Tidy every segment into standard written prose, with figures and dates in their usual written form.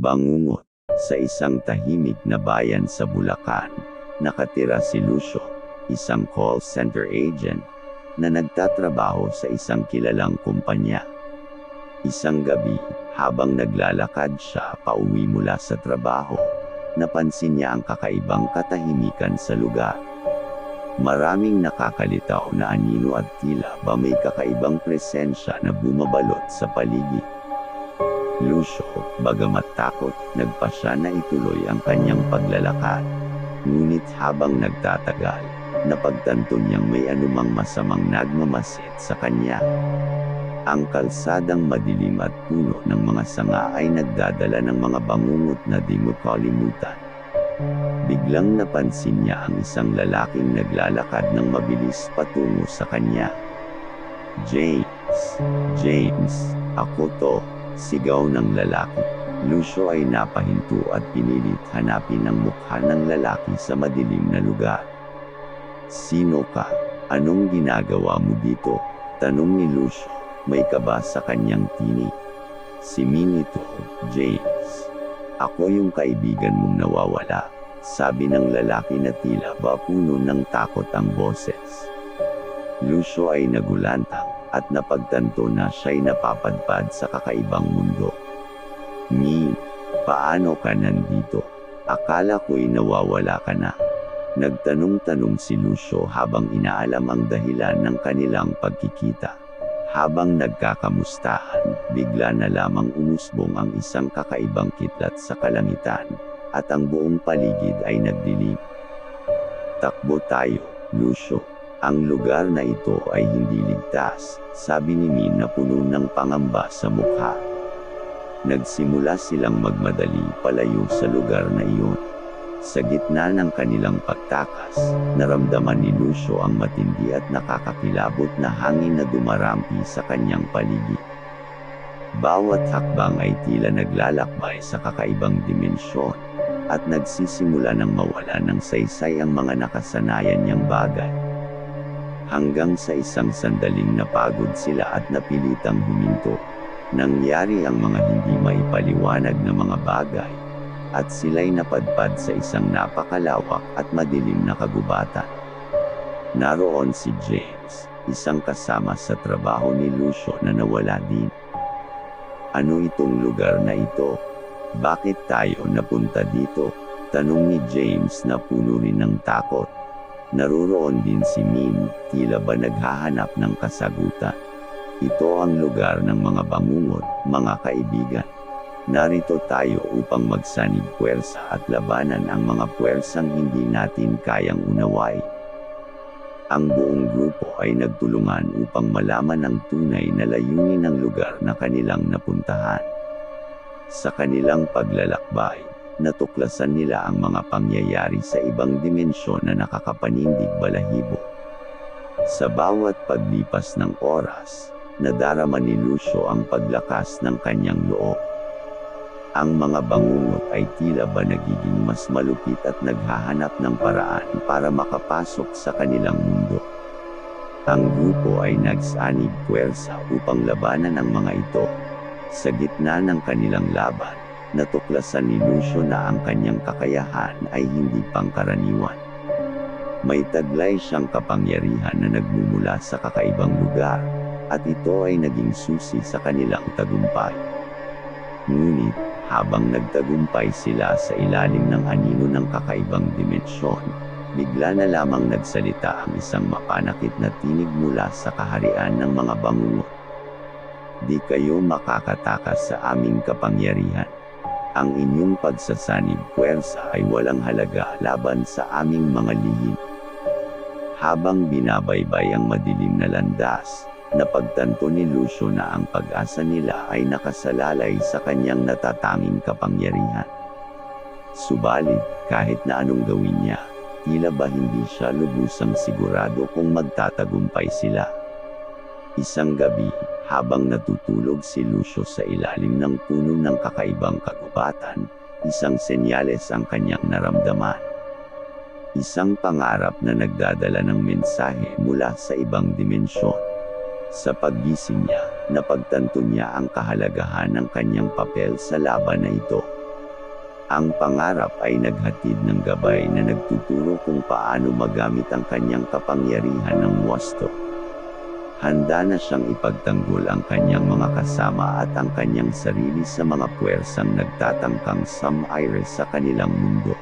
Bangungot. Sa isang tahimik na bayan sa Bulacan, nakatira si Lucio, isang call center agent, na nagtatrabaho sa isang kilalang kumpanya. Isang gabi, habang naglalakad siya pauwi mula sa trabaho, napansin niya ang kakaibang katahimikan sa lugar. Maraming nakakalitaw na anino at tila ba may kakaibang presensya na bumabalot sa paligid. Lucio, bagamat takot, nagpasya na ituloy ang kanyang paglalakad. Ngunit habang nagtatagal, napagtanto niyang may anumang masamang nagmamasid sa kanya. Ang kalsadang madilim at puno ng mga sanga ay nagdadala ng mga bangungot na di makalimutan. Biglang napansin niya ang isang lalaking naglalakad ng mabilis patungo sa kanya. James, ako to, sigaw ng lalaki. Lucio ay napahinto at pinilit hanapin ang mukha ng lalaki sa madilim na lugar. Sino ka? Anong ginagawa mo dito? Tanong ni Lucio, may kaba sa kanyang tinig. Si Minito, James. Ako yung kaibigan mong nawawala, sabi ng lalaki na tila ba puno ng takot ang boses. Lucio ay nagulantang at napagtanto na siya'y napapadpad sa kakaibang mundo. Paano ka nandito? Akala ko'y nawawala ka na. Nagtanong-tanong si Lucio habang inaalam ang dahilan ng kanilang pagkikita. Habang nagkakamustahan, bigla na lamang umusbong ang isang kakaibang kitlat sa kalangitan, at ang buong paligid ay nagdilim. Takbo tayo, Lucio. Ang lugar na ito ay hindi ligtas, sabi ni Min na puno ng pangamba sa mukha. Nagsimula silang magmadali palayo sa lugar na iyon. Sa gitna ng kanilang pagtakas, naramdaman ni Lucio ang matindi at nakakakilabot na hangin na dumarampi sa kanyang paligid. Bawat hakbang ay tila naglalakbay sa kakaibang dimensyon, at nagsisimula ng mawala ng saysay ang mga nakasanayan niyang bagay. Hanggang sa isang sandaling napagod sila at napilitang huminto. Nangyari ang mga hindi maipaliwanag na mga bagay, at sila'y napadpad sa isang napakalawak at madilim na kagubatan. Naroon si James, isang kasama sa trabaho ni Lucio na nawala din. Ano itong lugar na ito? Bakit tayo napunta dito? Tanong ni James na puno rin ng takot. Naroon din si Min, tila ba naghahanap ng kasagutan. Ito ang lugar ng mga bangungot, mga kaibigan. Narito tayo upang magsanib puwersa at labanan ang mga puwersang hindi natin kayang unawain. Ang buong grupo ay nagtulungan upang malaman ang tunay na layunin ng lugar na kanilang napuntahan. Sa kanilang paglalakbay, natuklasan nila ang mga pangyayari sa ibang dimensyon na nakakapanindig balahibo. Sa bawat paglipas ng oras, nadarama ni Lucio ang paglakas ng kanyang loob. Ang mga bangungot ay tila ba nagiging mas malupit at naghahanap ng paraan para makapasok sa kanilang mundo. Ang grupo ay nagsanib puwersa upang labanan ang mga ito. Sa gitna ng kanilang laban, natuklasan ni Lucio na ang kanyang kakayahan ay hindi pangkaraniwan. May taglay siyang kapangyarihan na nagmumula sa kakaibang lugar, at ito ay naging susi sa kanilang tagumpay. Ngunit, habang nagtagumpay sila sa ilalim ng anino ng kakaibang dimensyon, bigla na lamang nagsalita ang isang mapanakit na tinig mula sa kaharian ng mga bangungot. Di kayo makakatakas sa aming kapangyarihan. Ang inyong pagsasanib puwersa ay walang halaga laban sa aming mga lihim. Habang binabaybay ang madilim na landas, napagtanto ni Lucio na ang pag-asa nila ay nakasalalay sa kanyang natatanging kapangyarihan. Subalit, kahit na anong gawin niya, tila ba hindi siya lubusang sigurado kung magtatagumpay sila. Isang gabi, habang natutulog si Lucio sa ilalim ng puno ng kakaibang kagubatan, isang senyales ang kanyang naramdaman. Isang pangarap na nagdadala ng mensahe mula sa ibang dimensyon. Sa paggising niya, napagtanto niya ang kahalagahan ng kanyang papel sa laban na ito. Ang pangarap ay naghatid ng gabay na nagtuturo kung paano magamit ang kanyang kapangyarihan ng wasto. Handa na siyang ipagtanggol ang kanyang mga kasama at ang kanyang sarili sa mga puwersang nagtatangkang sumire sa kanilang mundo.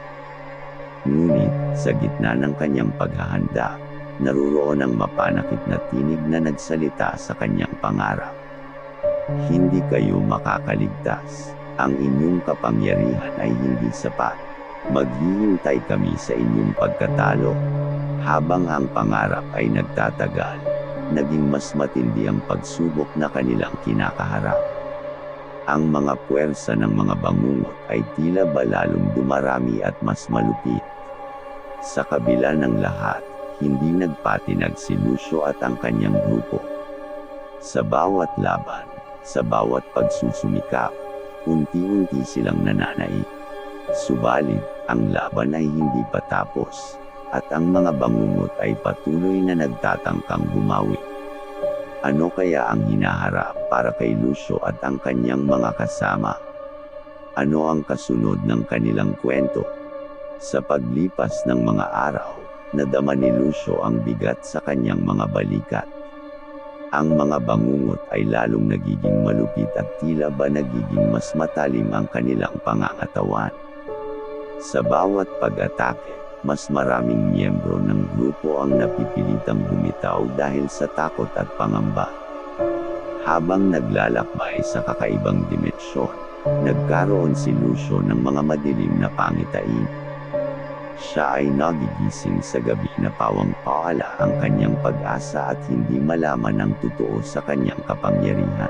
Ngunit, sa gitna ng kanyang paghahanda, naruroon ang mapanakit na tinig na nagsalita sa kanyang pangarap. Hindi kayo makakaligtas. Ang inyong kapangyarihan ay hindi sapat. Maghihintay kami sa inyong pagkatalo. Habang ang pangarap ay nagtatagal, naging mas matindi ang pagsubok na kanilang kinakaharap. Ang mga puwersa ng mga bangungot ay tila ba lalong dumarami at mas malupit. Sa kabila ng lahat, hindi nagpatinag si Lucio at ang kanyang grupo. Sa bawat laban, sa bawat pagsusumikap, unti-unti silang nananaig. Subalit, ang laban ay hindi pa tapos, at ang mga bangungot ay patuloy na nagtatangkang bumawi. Ano kaya ang hinaharap para kay Lucio at ang kanyang mga kasama? Ano ang kasunod ng kanilang kwento? Sa paglipas ng mga araw, nadama ni Lucio ang bigat sa kanyang mga balikat. Ang mga bangungot ay lalong nagiging malupit at tila ba nagiging mas matalim ang kanilang pangangatawan. Sa bawat pag-atake, mas maraming miyembro ng grupo ang napipilitang bumitaw dahil sa takot at pangamba. Habang naglalakbay sa kakaibang dimensyon, nagkaroon si Lucio ng mga madilim na pangitain. Siya ay nagigising sa gabi na pawang-paala ang kanyang pag-asa at hindi malaman ang totoo sa kanyang kapangyarihan.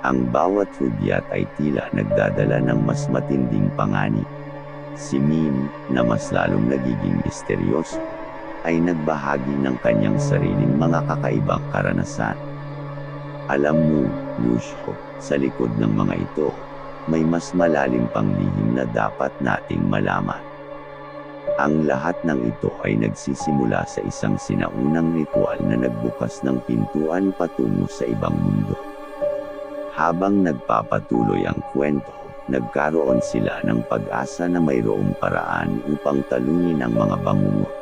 Ang bawat hudyat ay tila nagdadala ng mas matinding panganib. Si Min, na mas lalong nagiging misteryoso, ay nagbahagi ng kanyang sariling mga kakaibang karanasan. Alam mo, Lucio, sa likod ng mga ito, may mas malalim pang lihim na dapat nating malaman. Ang lahat ng ito ay nagsisimula sa isang sinaunang ritual na nagbukas ng pintuan patungo sa ibang mundo. Habang nagpapatuloy ang kwento, nagkaroon sila ng pag-asa na mayroong paraan upang talunin ang mga bangungot.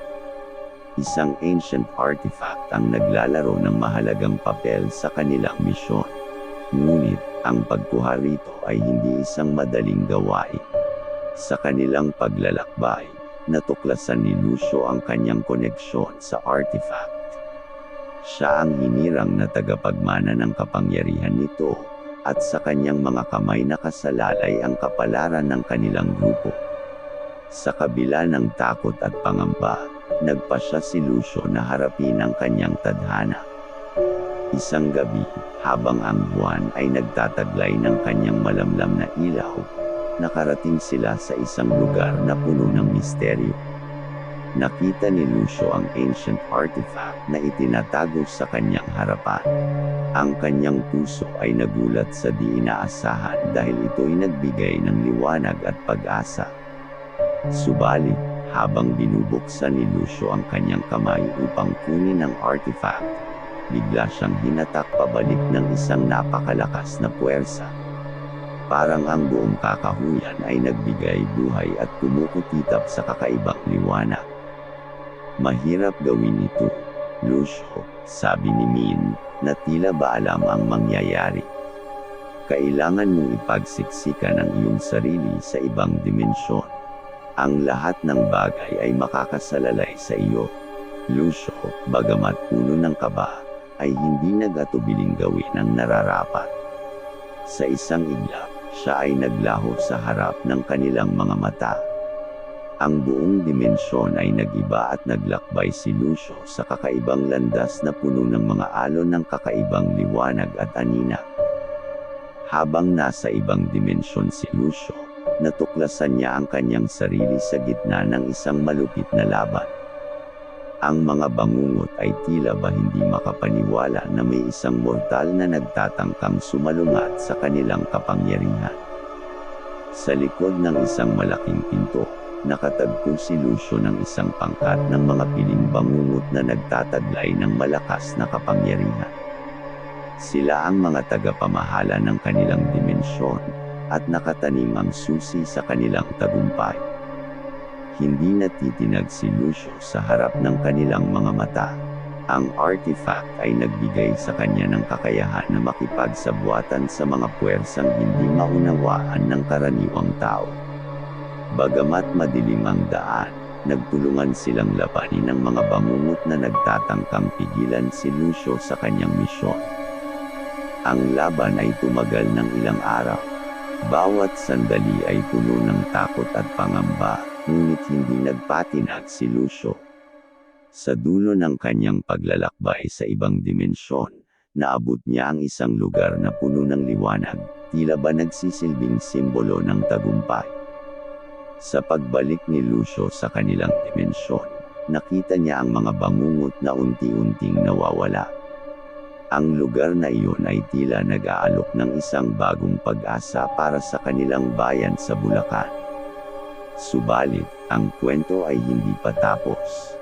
Isang ancient artifact ang naglalaro ng mahalagang papel sa kanilang misyon. Ngunit, ang pagkuha rito ay hindi isang madaling gawain. Sa kanilang paglalakbay, natuklasan ni Lucio ang kanyang koneksyon sa artifact. Siya ang hinirang na tagapagmana ng kapangyarihan nito, at sa kanyang mga kamay nakasalalay ang kapalaran ng kanilang grupo. Sa kabila ng takot at pangamba, nagpasya si Lucio na harapin ang kanyang tadhana. Isang gabi, habang ang buwan ay nagtataglay ng kanyang malamlam na ilaw, nakarating sila sa isang lugar na puno ng misteryo. Nakita ni Lucio ang ancient artifact na itinatago sa kanyang harapan. Ang kanyang puso ay nagulat sa di inaasahan dahil ito'y nagbigay ng liwanag at pag-asa. Subalit, habang binubuksan ni Lucio ang kanyang kamay upang kunin ang artifact, bigla siyang hinatak pabalik ng isang napakalakas na puwersa. Parang ang buong kakahuyan ay nagbigay buhay at kumukutitap sa kakaibang liwanag. Mahirap gawin ito, Lucio, sabi ni Min, na tila ba alam ang mangyayari. Kailangan mong ipagsiksikan ang iyong sarili sa ibang dimensyon. Ang lahat ng bagay ay makakasalalay sa iyo. Lucio, bagamat puno ng kaba, ay hindi nagatubiling gawin ang nararapat. Sa isang iglap, siya ay naglaho sa harap ng kanilang mga mata. Ang buong dimensyon ay nag-iba at naglakbay si Lucio sa kakaibang landas na puno ng mga alon ng kakaibang liwanag at anina. Habang nasa ibang dimensyon si Lucio, natuklasan niya ang kanyang sarili sa gitna ng isang malupit na laban. Ang mga bangungot ay tila ba hindi makapaniwala na may isang mortal na nagtatangkang sumalungat sa kanilang kapangyarihan. Sa likod ng isang malaking pinto, nakatagpo si Lucio ng isang pangkat ng mga piling bangungot na nagtataglay ng malakas na kapangyarihan. Sila ang mga tagapamahala ng kanilang dimensyon, at nakatanim ang susi sa kanilang tagumpay. Hindi natitinag si Lucio sa harap ng kanilang mga mata. Ang artifact ay nagbigay sa kanya ng kakayahan na makipagsabwatan sa mga puwersang hindi maunawaan ng karaniwang tao. Bagamat madilim ang daan, nagtulungan silang labanin ng mga bangungot na nagtatangkang pigilan si Lucio sa kanyang misyon. Ang laban ay tumagal ng ilang araw. Bawat sandali ay puno ng takot at pangamba, ngunit hindi nagpatinag si Lucio. Sa dulo ng kanyang paglalakbay sa ibang dimensyon, naabot niya ang isang lugar na puno ng liwanag, tila ba nagsisilbing simbolo ng tagumpay. Sa pagbalik ni Lucio sa kanilang dimensyon, nakita niya ang mga bangungot na unti-unting nawawala. Ang lugar na iyon ay tila nag-aalok ng isang bagong pag-asa para sa kanilang bayan sa Bulacan. Subalit, ang kwento ay hindi pa tapos.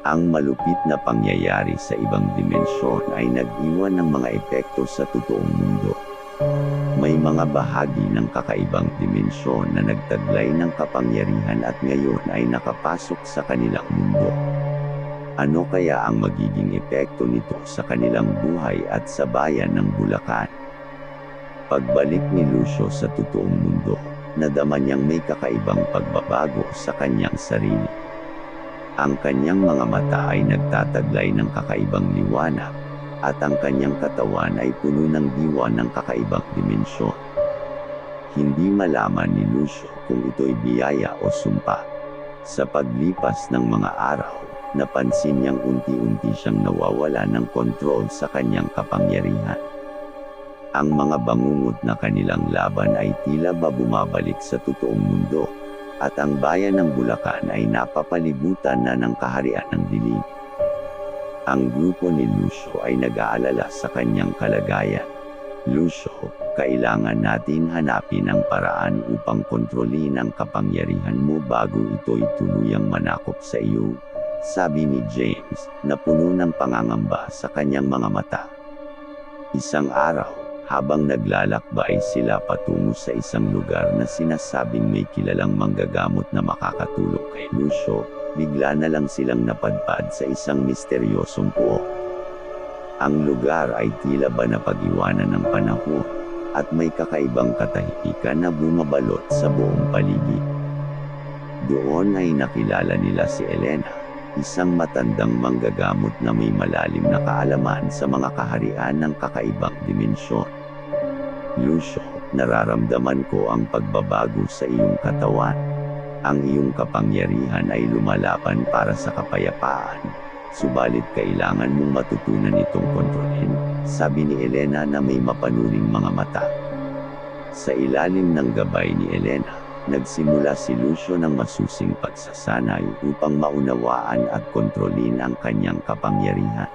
Ang malupit na pangyayari sa ibang dimensyon ay nag-iwan ng mga epekto sa totoong mundo. May mga bahagi ng kakaibang dimensyon na nagtaglay ng kapangyarihan at ngayon ay nakapasok sa kanilang mundo. Ano kaya ang magiging epekto nito sa kanilang buhay at sa bayan ng Bulacan? Pagbalik ni Lucio sa totoong mundo, nadama niyang may kakaibang pagbabago sa kanyang sarili. Ang kanyang mga mata ay nagtataglay ng kakaibang liwanag, at ang kanyang katawan ay puno ng diwa ng kakaibang dimensyon. Hindi malaman ni Lucio kung ito'y biyaya o sumpa. Sa paglipas ng mga araw, napansin niyang unti-unti siyang nawawala ng kontrol sa kanyang kapangyarihan. Ang mga bangungot na kanilang laban ay tila ba bumabalik sa totoong mundo, at ang bayan ng Bulacan ay napapalibutan na ng kaharian ng dilim. Ang grupo ni Lucio ay nag-aalala sa kanyang kalagayan. Lucio, kailangan natin hanapin ang paraan upang kontrolin ang kapangyarihan mo bago ito'y tuluyang manakop sa iyo, sabi ni James, na puno ng pangangamba sa kanyang mga mata. Isang araw, habang naglalakbay sila patungo sa isang lugar na sinasabing may kilalang manggagamot na makakatulong kay Lucio, bigla na lang silang napadpad sa isang misteryosong puok. Ang lugar ay tila ba napag-iwanan ng panahon, at may kakaibang katahimikan na bumabalot sa buong paligid. Doon ay nakilala nila si Elena, isang matandang manggagamot na may malalim na kaalaman sa mga kaharian ng kakaibang dimensyon. Lucio, nararamdaman ko ang pagbabago sa iyong katawan. Ang iyong kapangyarihan ay lumalaban para sa kapayapaan. Subalit kailangan mong matutunan itong kontrolin, sabi ni Elena na may mapanuring mga mata. Sa ilalim ng gabay ni Elena, nagsimula si Lucio ng masusing pagsasanay upang maunawaan at kontrolin ang kanyang kapangyarihan.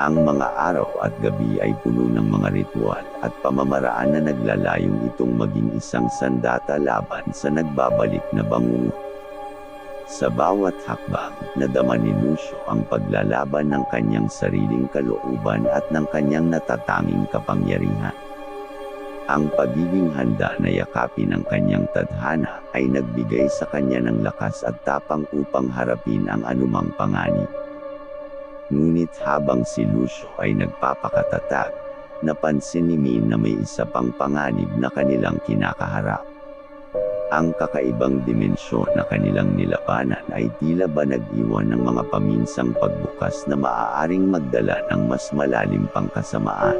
Ang mga araw at gabi ay puno ng mga ritual at pamamaraan na naglalayong itong maging isang sandata laban sa nagbabalik na bangungot. Sa bawat hakbang, nadama ni Lucio ang paglalaban ng kanyang sariling kalooban at ng kanyang natatanging kapangyarihan. Ang pagiging handa na yakapin ang kanyang tadhana ay nagbigay sa kanya ng lakas at tapang upang harapin ang anumang panganib. Ngunit habang si Lucio ay nagpapakatatag, napansin ni Min na may isa pang panganib na kanilang kinakaharap. Ang kakaibang dimensyon na kanilang nilabanan ay tila ba nag-iwan ng mga paminsang pagbukas na maaaring magdala ng mas malalim pang kasamaan.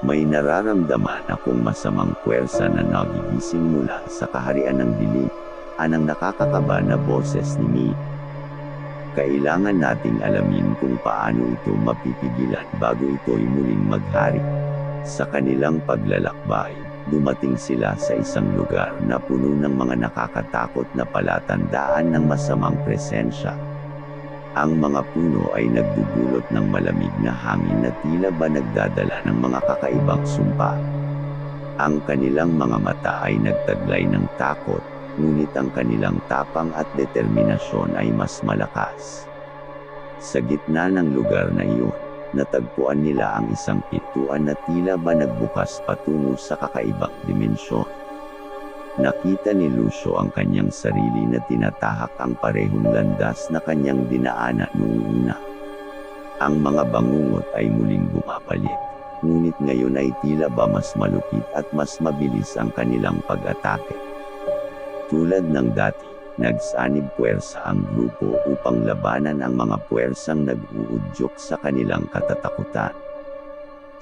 May nararamdaman akong masamang puwersa na nagigising mula sa kaharian ng dilim, anang nakakakaba na boses ni Min. Kailangan nating alamin kung paano ito mapipigilan bago ito'y muling maghari. Sa kanilang paglalakbay, dumating sila sa isang lugar na puno ng mga nakakatakot na palatandaan ng masamang presensya. Ang mga puno ay nagdudulot ng malamig na hangin na tila ba nagdadala ng mga kakaibang sumpa. Ang kanilang mga mata ay nagtaglay ng takot, ngunit ang kanilang tapang at determinasyon ay mas malakas. Sa gitna ng lugar na iyon, natagpuan nila ang isang pintuan na tila ba nagbukas patungo sa kakaibang dimensyon. Nakita ni Lucio ang kanyang sarili na tinatahak ang parehong landas na kanyang dinaanan noong una. Ang mga bangungot ay muling bumabalik, ngunit ngayon ay tila ba mas malupit at mas mabilis ang kanilang pag-atake. Tulad ng dati, nagsanib puwersa ang grupo upang labanan ang mga puwersang nag-uudyok sa kanilang katatakutan.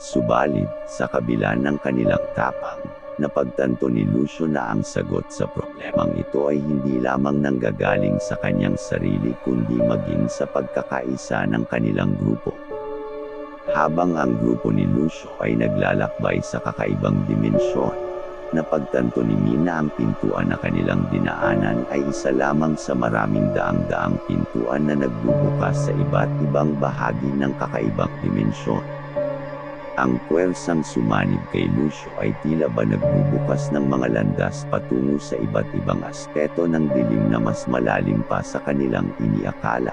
Subalit, sa kabila ng kanilang tapang, napagtanto ni Lucio na ang sagot sa problemang ito ay hindi lamang nanggagaling sa kanyang sarili kundi maging sa pagkakaisa ng kanilang grupo. Habang ang grupo ni Lucio ay naglalakbay sa kakaibang dimensyon, napagtanto ni Mina ang pintuan na kanilang dinaanan ay isa lamang sa maraming daang-daang pintuan na nagbubukas sa iba't ibang bahagi ng kakaibang dimensyon. Ang puwersang sumanib kay Lucio ay tila ba nagbubukas ng mga landas patungo sa iba't ibang aspeto ng dilim na mas malalim pa sa kanilang iniakala.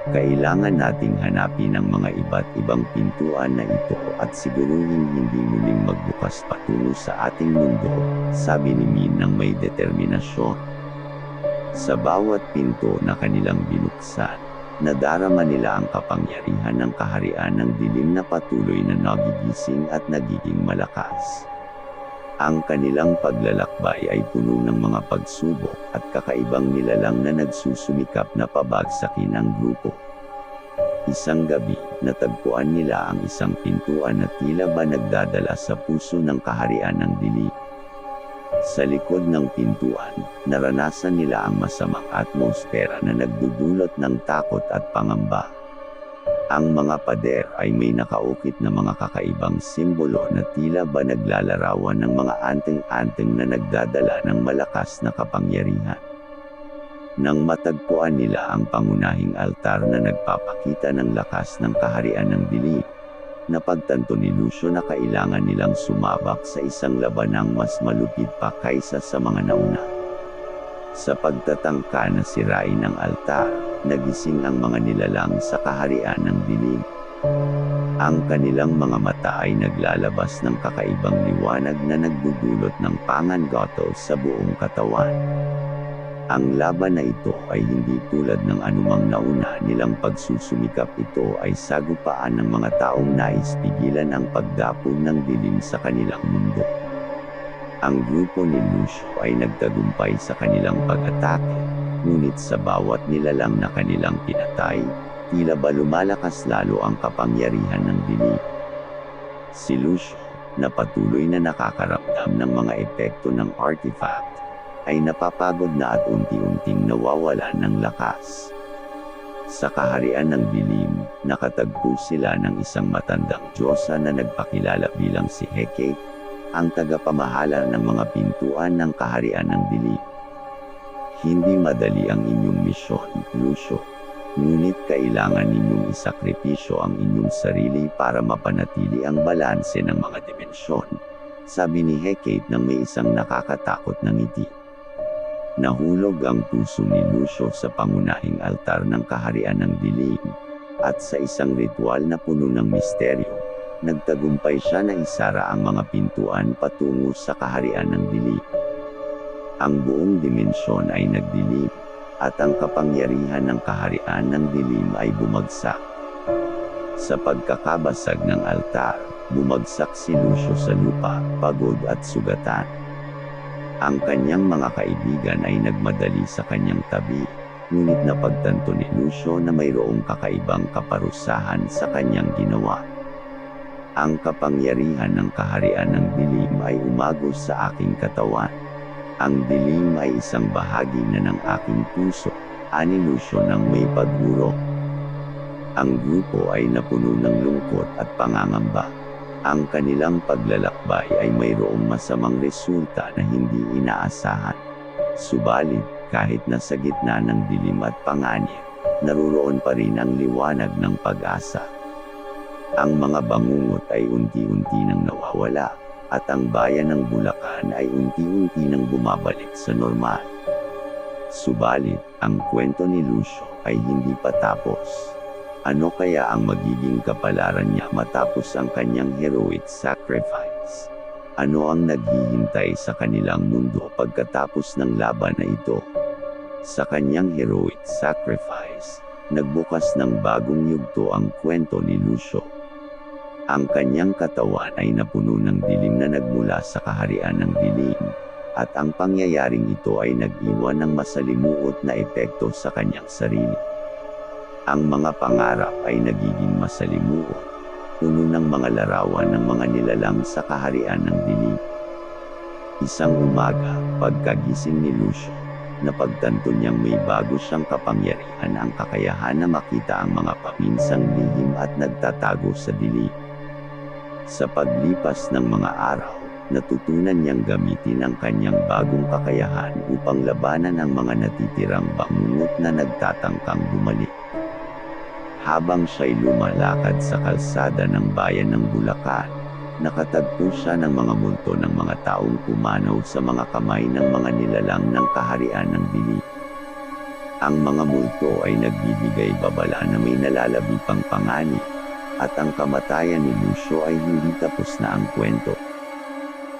Kailangan nating hanapin ang mga iba't ibang pintuan na ito at siguruhin hindi muling magbukas patungo sa ating mundo, sabi ni Min ng may determinasyon. Sa bawat pinto na kanilang binuksan, nadarama nila ang kapangyarihan ng kaharian ng dilim na patuloy na nagigising at nagiging malakas. Ang kanilang paglalakbay ay puno ng mga pagsubok at kakaibang nilalang na nagsusumikap na pabagsakin ang grupo. Isang gabi, natagpuan nila ang isang pintuan na tila ba nagdadala sa puso ng kaharian ng dilim. Sa likod ng pintuan, naranasan nila ang masamang atmosfera na nagdudulot ng takot at pangamba. Ang mga pader ay may nakaukit na mga kakaibang simbolo na tila ba naglalarawan ng mga anting-anting na nagdadala ng malakas na kapangyarihan. Nang matagpuan nila ang pangunahing altar na nagpapakita ng lakas ng kaharian ng dilim, napagtanto ni Lucio na kailangan nilang sumabak sa isang labanang mas malupit pa kaysa sa mga nauna. Sa pagtatangka na sirain ang altar, nagising ang mga nilalang sa kaharian ng dilim. Ang kanilang mga mata ay naglalabas ng kakaibang liwanag na nagdudulot ng pangangatal sa buong katawan. Ang laban na ito ay hindi tulad ng anumang nauna nilang pagsusumikap. Ito ay sagupaan ng mga taong nais pigilan ang pagdapo ng dilim sa kanilang mundo. Ang grupo ni Lucio ay nagtagumpay sa kanilang pag-atake, ngunit sa bawat nilalang na kanilang pinatay, tila ba lumalakas lalo ang kapangyarihan ng dilim. Si Lucio, na patuloy na nakakaramdam ng mga epekto ng artifact, ay napapagod na at unti-unting nawawalan ng lakas. Sa kaharian ng dilim, nakatagpo sila ng isang matandang Diyosa na nagpakilala bilang si Hecate, ang tagapamahala ng mga pintuan ng kaharian ng dilim. Hindi madali ang inyong misyon, Lucio, ngunit kailangan ninyong isakripisyo ang inyong sarili para mapanatili ang balanse ng mga dimensyon, sabi ni Hecate nang may isang nakakatakot na ngiti. Nahulog ang puso ni Lucio sa pangunahing altar ng kaharian ng dilim, at sa isang ritual na puno ng misteryo, nagtagumpay siya na isara ang mga pintuan patungo sa kaharian ng dilim. Ang buong dimensyon ay nagdilim, at ang kapangyarihan ng kaharian ng dilim ay bumagsak. Sa pagkakabasag ng altar, bumagsak si Lucio sa lupa, pagod at sugatan. Ang kanyang mga kaibigan ay nagmadali sa kanyang tabi, ngunit napagtanto ni Lucio na mayroong kakaibang kaparusahan sa kanyang ginawa. Ang kapangyarihan ng kaharian ng dilim ay umagos sa aking katawan. Ang dilim ay isang bahagi na ng aking puso, ani Lucio nang may pagburok. Ang grupo ay napuno ng lungkot at pangangamba. Ang kanilang paglalakbay ay mayroong masamang resulta na hindi inaasahan. Subalit, kahit nasa gitna ng dilim at panganib, naruroon pa rin ang liwanag ng pag-asa. Ang mga bangungot ay unti-unti nang nawawala, at ang bayan ng Bulacan ay unti-unti nang bumabalik sa normal. Subalit, ang kwento ni Lucio ay hindi pa tapos. Ano kaya ang magiging kapalaran niya matapos ang kanyang heroic sacrifice? Ano ang naghihintay sa kanilang mundo pagkatapos ng laban na ito? Sa kanyang heroic sacrifice, nagbukas ng bagong yugto ang kwento ni Lucio. Ang kanyang katawan ay napuno ng dilim na nagmula sa kaharian ng dilim, at ang pangyayaring ito ay nag-iwan ng masalimuot na epekto sa kanyang sarili. Ang mga pangarap ay nagiging masalimuot, puno ng mga larawan ng mga nilalang sa kaharian ng dilim. Isang umaga, pagkagising ni Lucio, napagtanto niyang may bago siyang kapangyarihan, ang kakayahan na makita ang mga paminsang lihim at nagtatago sa dilim. Sa paglipas ng mga araw, natutunan niyang gamitin ang kanyang bagong kakayahan upang labanan ang mga natitirang bangungot na nagtatangkang bumalik. Habang siya'y lumalakad sa kalsada ng bayan ng Bulacan, nakatagpo siya ng mga multo ng mga taong pumanaw sa mga kamay ng mga nilalang ng kaharian ng dilim. Ang mga multo ay nagbibigay babala na may nalalabi pang panganib, at ang kamatayan ni Lucio ay hindi tapos na ang kwento.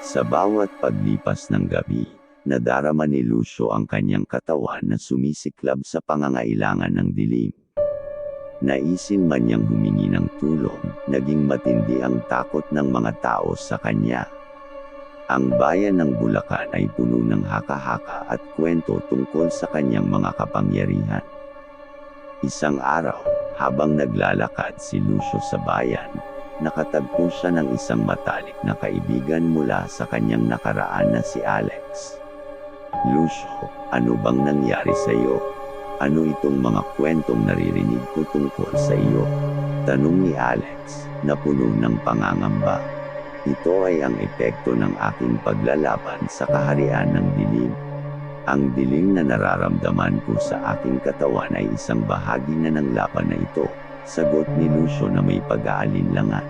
Sa bawat paglipas ng gabi, nadarama ni Lucio ang kanyang katawan na sumisiklab sa pangangailangan ng dilim. Naisin man niyang humingi ng tulong, naging matindi ang takot ng mga tao sa kanya. Ang bayan ng Bulacan ay puno ng haka-haka at kwento tungkol sa kanyang mga kapangyarihan. Isang araw, habang naglalakad si Lucio sa bayan, nakatagpo siya ng isang matalik na kaibigan mula sa kanyang nakaraan na si Alex. "Lucio, ano bang nangyari sa iyo? Ano itong mga kwentong naririnig ko tungkol sa iyo?" tanong ni Alex, na puno ng pangangamba. "Ito ay ang epekto ng aking paglalaban sa kaharian ng dilim. Ang dilim na nararamdaman ko sa aking katawan ay isang bahagi na ng laban na ito," sagot ni Lucio na may pag-aalinlangan.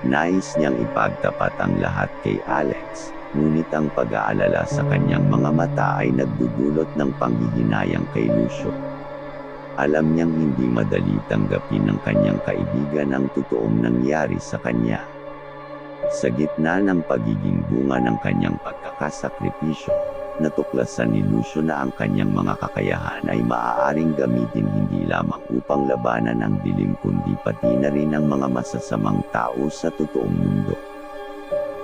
Nais niyang ipagtapat ang lahat kay Alex, ngunit ang pag-aalala sa kanyang mga mata ay nagdudulot ng panghihinayang kay Lucio. Alam niyang hindi madali tanggapin ng kanyang kaibigan ang totoong nangyari sa kanya. Sa gitna ng pagiging bunga ng kanyang pagkakasakripisyo, natuklasan ni Lucio na ang kanyang mga kakayahan ay maaaring gamitin hindi lamang upang labanan ang dilim kundi pati na rin ang mga masasamang tao sa totoong mundo.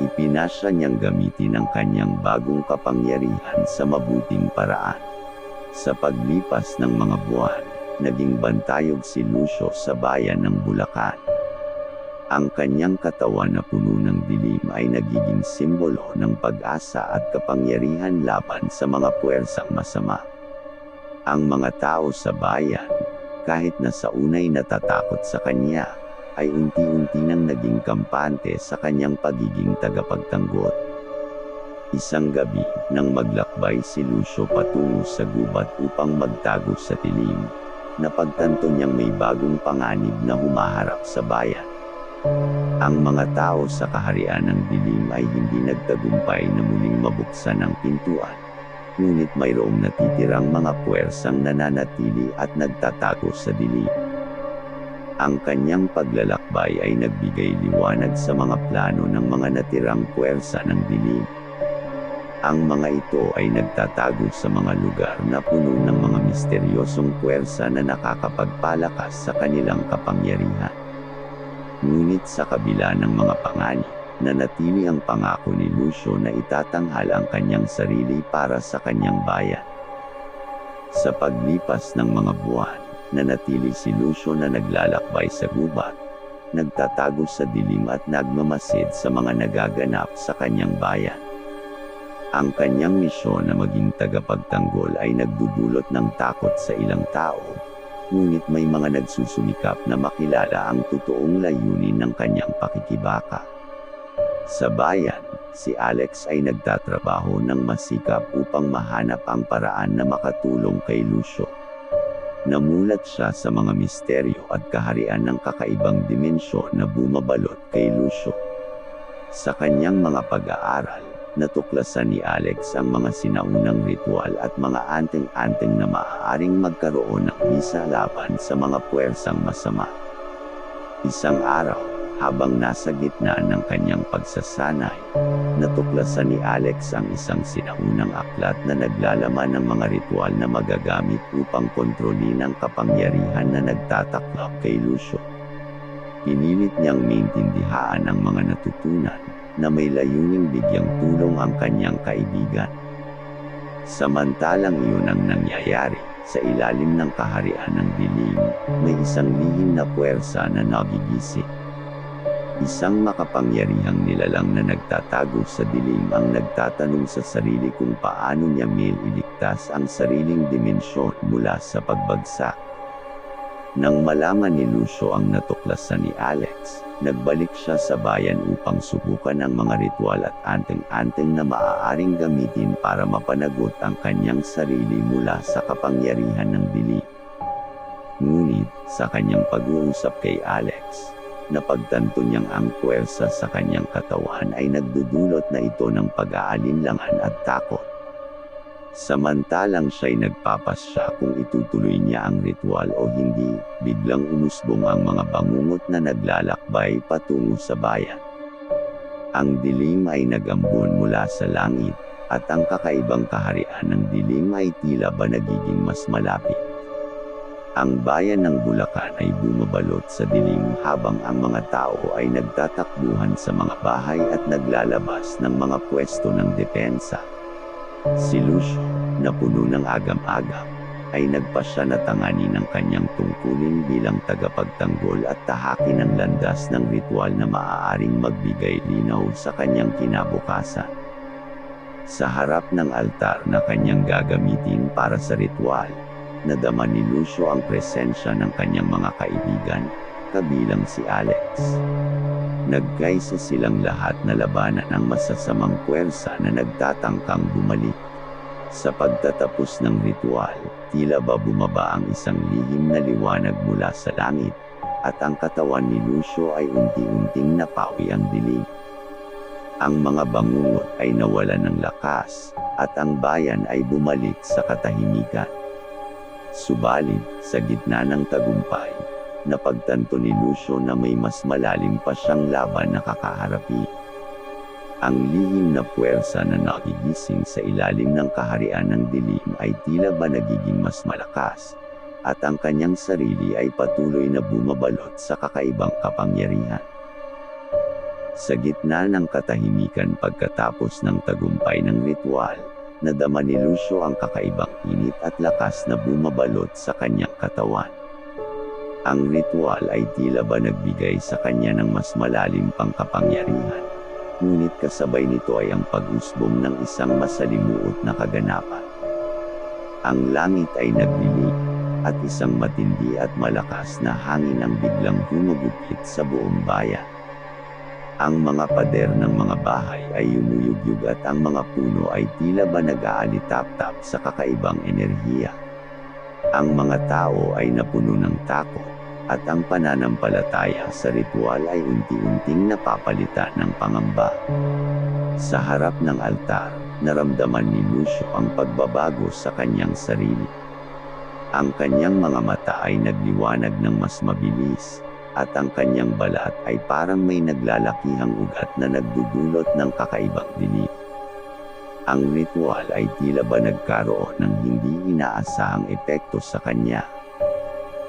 Ipinasya niyang gamitin ang kanyang bagong kapangyarihan sa mabuting paraan. Sa paglipas ng mga buwan, naging bantayog si Lucio sa bayan ng Bulacan. Ang kanyang katawan na puno ng dilim ay nagiging simbolo ng pag-asa at kapangyarihan laban sa mga puwersang masama. Ang mga tao sa bayan, kahit na sa unay natatakot sa kanya, ay unti-unti nang naging kampante sa kanyang pagiging tagapagtanggol. Isang gabi, nang maglakbay si Lucio patungo sa gubat upang magtago sa dilim, napagtanto niyang may bagong panganib na humaharap sa bayan. Ang mga tao sa kaharian ng dilim ay hindi nagtagumpay na muling mabuksan ang pintuan, ngunit mayroong natitirang mga puwersang nananatili at nagtatago sa dilim. Ang kanyang paglalakbay ay nagbigay liwanag sa mga plano ng mga natirang puwersa ng dilim. Ang mga ito ay nagtatago sa mga lugar na puno ng mga misteryosong puwersa na nakakapagpalakas sa kanilang kapangyarihan. Ngunit sa kabila ng mga panganib, nanatili ang pangako ni Lucio na itatanghal ang kanyang sarili para sa kanyang bayan. Sa paglipas ng mga buwan, nanatili si Lucio na naglalakbay sa gubat, nagtatago sa dilim at nagmamasid sa mga nagaganap sa kanyang bayan. Ang kanyang misyon na maging tagapagtanggol ay nagdudulot ng takot sa ilang tao, ngunit may mga nagsusumikap na makilala ang totoong layunin ng kanyang pakikibaka. Sa bayan, si Alex ay nagtatrabaho ng masikap upang mahanap ang paraan na makatulong kay Lucio. Namulat siya sa mga misteryo at kaharian ng kakaibang dimensyon na bumabalot kay Lucio. Sa kanyang mga pag-aaral, Natuklasan ni Alex ang mga sinaunang ritual at mga anteng-anteng na maaaring magkaroon ng bisa laban sa mga puwersang masama. Isang araw, habang nasa gitna ng kanyang pagsasanay, natuklasan ni Alex ang isang sinaunang aklat na naglalaman ng mga ritual na magagamit upang kontrolin ang kapangyarihan na nagtataklap kay Lucio. Pinilit niyang maintindihan ang mga natutunan, na may layuning bigyang tulong ang kanyang kaibigan. Samantalang iyon ang nangyayari, sa ilalim ng kaharian ng dilim, may isang lihim na puwersa na nagigising. Isang makapangyarihang nilalang na nagtatago sa dilim ang nagtatanong sa sarili kung paano niya iligtas ang sariling dimensyon mula sa pagbagsak. Nang malaman ni Lucio ang natuklasan ni Alex, nagbalik siya sa bayan upang subukan ang mga ritual at anteng-anteng na maaaring gamitin para mapanagot ang kanyang sarili mula sa kapangyarihan ng dilim. Ngunit, sa kanyang pag-uusap kay Alex, napagtanto niyang ang puwersa sa kanyang katawan ay nagdudulot na ito ng pag-aalinlangan at takot. Samantalang siya'y nagpapasya kung itutuloy niya ang ritual o hindi, biglang umusbong ang mga bangungot na naglalakbay patungo sa bayan. Ang dilim ay nagambon mula sa langit, at ang kakaibang kaharian ng dilim ay tila ba nagiging mas malapit. Ang bayan ng Bulacan ay bumabalot sa dilim habang ang mga tao ay nagtatakbuhan sa mga bahay at naglalabas ng mga pwesto ng depensa. Si Lucio, na puno ng agam-agam, ay nagpasya na tanganin ang kanyang tungkulin bilang tagapagtanggol at tahakin ng landas ng ritual na maaaring magbigay linaw sa kanyang kinabukasan. Sa harap ng altar na kanyang gagamitin para sa ritual, nadama ni Lucio ang presensya ng kanyang mga kaibigan, kabilang si Alex. Nagkaisa silang lahat na labanan ang masasamang puwersa na nagtatangkang bumalik. Sa pagtatapos ng ritual, tila ba bumaba ang isang lihim na liwanag mula sa langit, at ang katawan ni Lucio ay unti-unting napawi ang dilim. Ang mga bangungot ay nawalan ng lakas, at ang bayan ay bumalik sa katahimikan. Subalit, sa gitna ng tagumpay, napagtanto ni Lucio na may mas malalim pa siyang laban na kakaharapin. Ang lihim na puwersa na nagigising sa ilalim ng kaharian ng dilim ay tila ba nagiging mas malakas, at ang kanyang sarili ay patuloy na bumabalot sa kakaibang kapangyarihan. Sa gitna ng katahimikan pagkatapos ng tagumpay ng ritual, nadama ni Lucio ang kakaibang init at lakas na bumabalot sa kanyang katawan. Ang ritual ay tila ba nagbigay sa kanya ng mas malalim pang kapangyarihan, ngunit kasabay nito ay ang pag-usbong ng isang masalimuot na kaganapan. Ang langit ay nagdilim, at isang matindi at malakas na hangin ang biglang humugupit sa buong bayan. Ang mga pader ng mga bahay ay yumuyugyug at ang mga puno ay tila ba nag-aalitap-tap sa kakaibang enerhiya. Ang mga tao ay napuno ng takot, at ang pananampalataya sa ritual ay unti-unting napapalitan ng pangamba. Sa harap ng altar, naramdaman ni Lucio ang pagbabago sa kanyang sarili. Ang kanyang mga mata ay nagliwanag ng mas mabilis, at ang kanyang balat ay parang may naglalakihang ugat na nagdudulot ng kakaibang dilim. Ang ritual ay tila ba nagkaroon ng hindi inaasahang epekto sa kanya.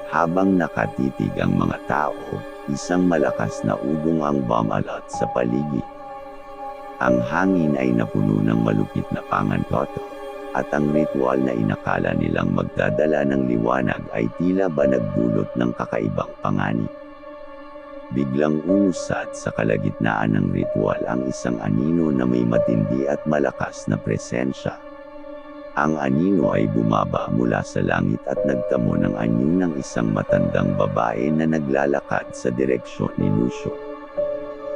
Habang nakatitig ang mga tao, isang malakas na ugong ang bumalat sa paligid. Ang hangin ay napuno ng malupit na pangantoto, at ang ritual na inakala nilang magdadala ng liwanag ay tila ba nagdulot ng kakaibang panganib. Biglang umusad sa kalagitnaan ng ritual ang isang anino na may matindi at malakas na presensya. Ang anino ay bumaba mula sa langit at nagtamo ng anyo ng isang matandang babae na naglalakad sa direksyon ni Lucio.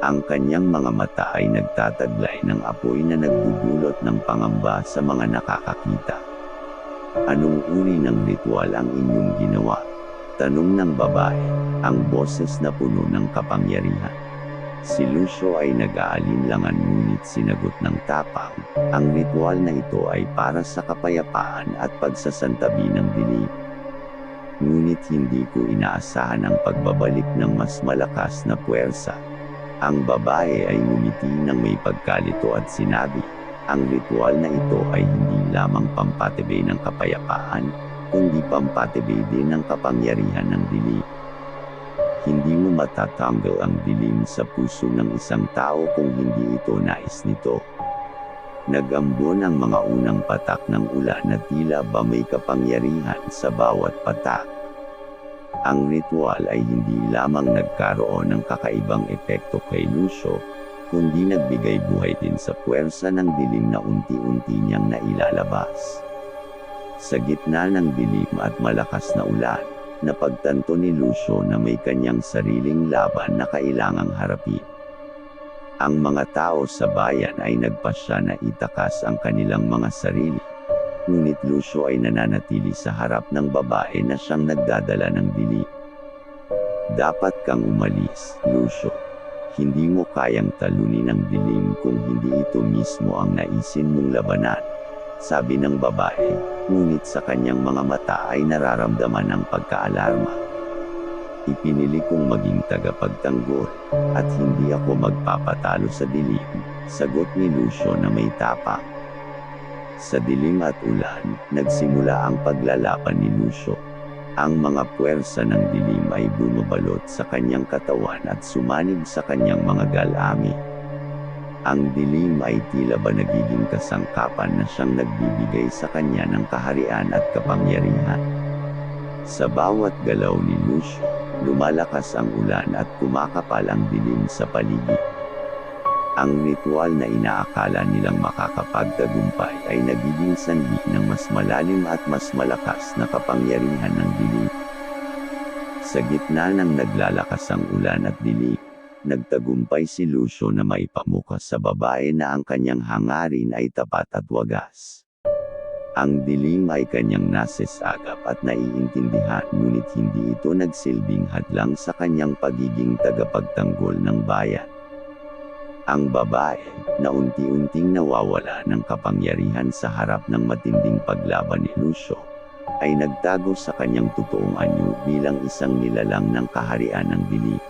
Ang kanyang mga mata ay nagtataglay ng apoy na nagdudulot ng pangamba sa mga nakakakita. Anong uri ng ritual ang inyong ginawa? Tanong ng babae, ang boses na puno ng kapangyarihan. Si Lucio ay nag-aalinlangan ngunit sinagot ng tapang, ang ritual na ito ay para sa kapayapaan at pagsasantabi ng dilim. Ngunit hindi ko inaasahan ang pagbabalik ng mas malakas na puwersa. Ang babae ay ngumiti ng may pagkalito at sinabi, ang ritual na ito ay hindi lamang pampatibay ng kapayapaan, kundi pampatibay din ng kapangyarihan ng dilim. Hindi mo matatanggal ang dilim sa puso ng isang tao kung hindi ito nais nito. Nag-ambon ang mga unang patak ng ulan na tila ba may kapangyarihan sa bawat patak. Ang ritual ay hindi lamang nagkaroon ng kakaibang epekto kay Lucio, kundi nagbigay buhay din sa puwersa ng dilim na unti-unti niyang nailalabas. Sa gitna ng dilim at malakas na ulan, napagtanto ni Lucio na may kanyang sariling laban na kailangang harapin. Ang mga tao sa bayan ay nagpasya na itakas ang kanilang mga sarili. Ngunit Lucio ay nananatili sa harap ng babae na siyang nagdadala ng dilim. Dapat kang umalis, Lucio. Hindi mo kayang talunin ang dilim kung hindi ito mismo ang naisin mong labanan, sabi ng babae, ngunit sa kanyang mga mata ay nararamdaman ang pagkaalarma. Ipinili kong maging tagapagtanggol, at hindi ako magpapatalo sa dilim, sagot ni Lucio na may tapang. Sa dilim at ulan, nagsimula ang paglalaban ni Lucio. Ang mga puwersa ng dilim ay bumabalot sa kanyang katawan at sumanib sa kanyang mga galami. Ang dilim ay tila ba nagiging kasangkapan na siyang nagbibigay sa kanya ng kaharian at kapangyarihan. Sa bawat galaw ni Lucio, lumalakas ang ulan at kumakapal ang dilim sa paligid. Ang ritual na inaakala nilang makakapagtagumpay ay nagiging sanhi ng mas malalim at mas malakas na kapangyarihan ng dilim. Sa gitna ng naglalakas ang ulan at dilim, nagtagumpay si Lucio na maipamuka sa babae na ang kanyang hangarin ay tapat at wagas. Ang dilim ay kanyang nasesagap at naiintindihan, ngunit hindi ito nagsilbing hadlang sa kanyang pagiging tagapagtanggol ng bayan. Ang babae, na unti-unting nawawala ng kapangyarihan sa harap ng matinding paglaban ni Lucio, ay nagtago sa kanyang totoong anyo bilang isang nilalang ng kaharian ng dilim.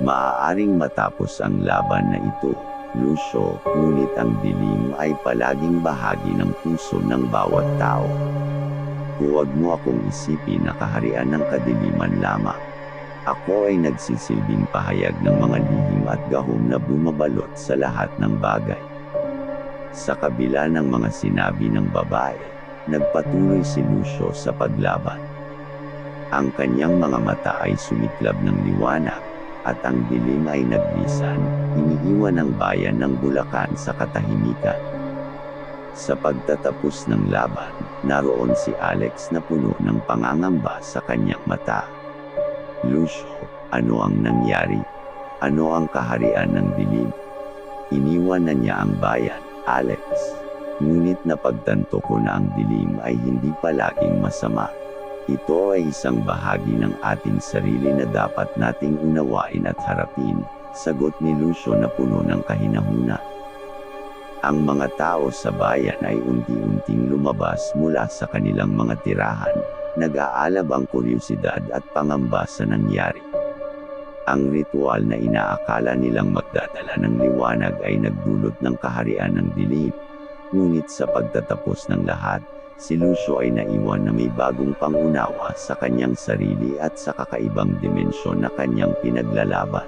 Maaaring matapos ang laban na ito, Lucio, ngunit ang dilim ay palaging bahagi ng puso ng bawat tao. Huwag mo akong isipin na kaharian ng kadiliman lamang. Ako ay nagsisilbing pahayag ng mga lihim at gahom na bumabalot sa lahat ng bagay. Sa kabila ng mga sinabi ng babae, nagpatuloy si Lucio sa paglaban. Ang kanyang mga mata ay sumiklab ng liwanag, at ang dilim ay naglisan, iniiwan ang bayan ng Bulacan sa katahimikan. Sa pagtatapos ng laban, naroon si Alex na puno ng pangangamba sa kanyang mata. Lucio, ano ang nangyari? Ano ang kaharian ng dilim? Iniwan na niya ang bayan, Alex. Ngunit napagtanto ko na ang dilim ay hindi palaging masama. Ito ay isang bahagi ng ating sarili na dapat nating unawain at harapin, sagot ni Lucio na puno ng kahinahuna. Ang mga tao sa bayan ay unti-unting lumabas mula sa kanilang mga tirahan, nag-aalab ang kuryosidad at pangamba sa nangyari. Ang ritual na inaakala nilang magdadala ng liwanag ay nagdulot ng kaharian ng dilim, ngunit sa pagtatapos ng lahat, si Lucio ay naiwan na may bagong pangunawa sa kanyang sarili at sa kakaibang dimensyon na kanyang pinaglalaban.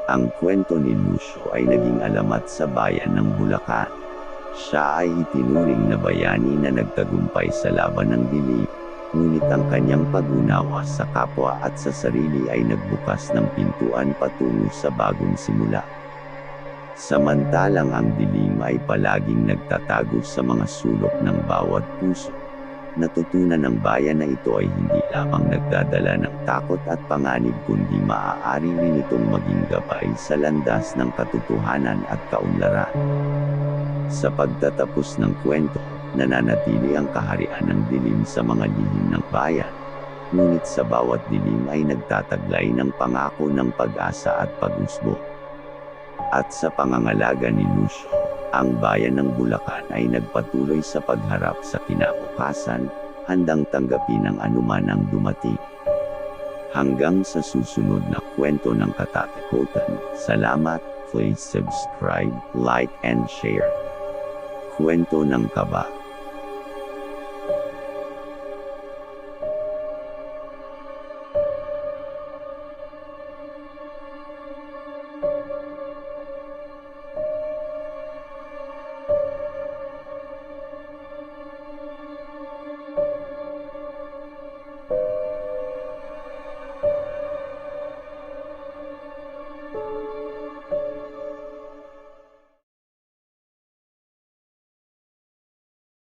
Ang kwento ni Lucio ay naging alamat sa bayan ng Bulacan. Siya ay itinuring na bayani na nagtagumpay sa laban ng dilim, ngunit ang kanyang pag-unawa sa kapwa at sa sarili ay nagbukas ng pintuan patungo sa bagong simula. Samantalang ang dilim ay palaging nagtatago sa mga sulok ng bawat puso. Natutunan ng bayan na ito ay hindi lamang nagdadala ng takot at panganib, kundi maaari rin itong maging gabay sa landas ng katotohanan at kaunlaran. Sa pagtatapos ng kwento, nananatili ang kaharian ng dilim sa mga lihim ng bayan. ngunit sa bawat dilim ay nagtataglay ng pangako ng pag-asa at pag-usbong. At sa pangangalaga ni Lucio, ang bayan ng Bulacan ay nagpatuloy sa pagharap sa kinabukasan, handang tanggapin ang anuman ang dumating. Hanggang sa susunod na kwento ng katatakutan, salamat, please subscribe, like and share. Kwento ng Kaba.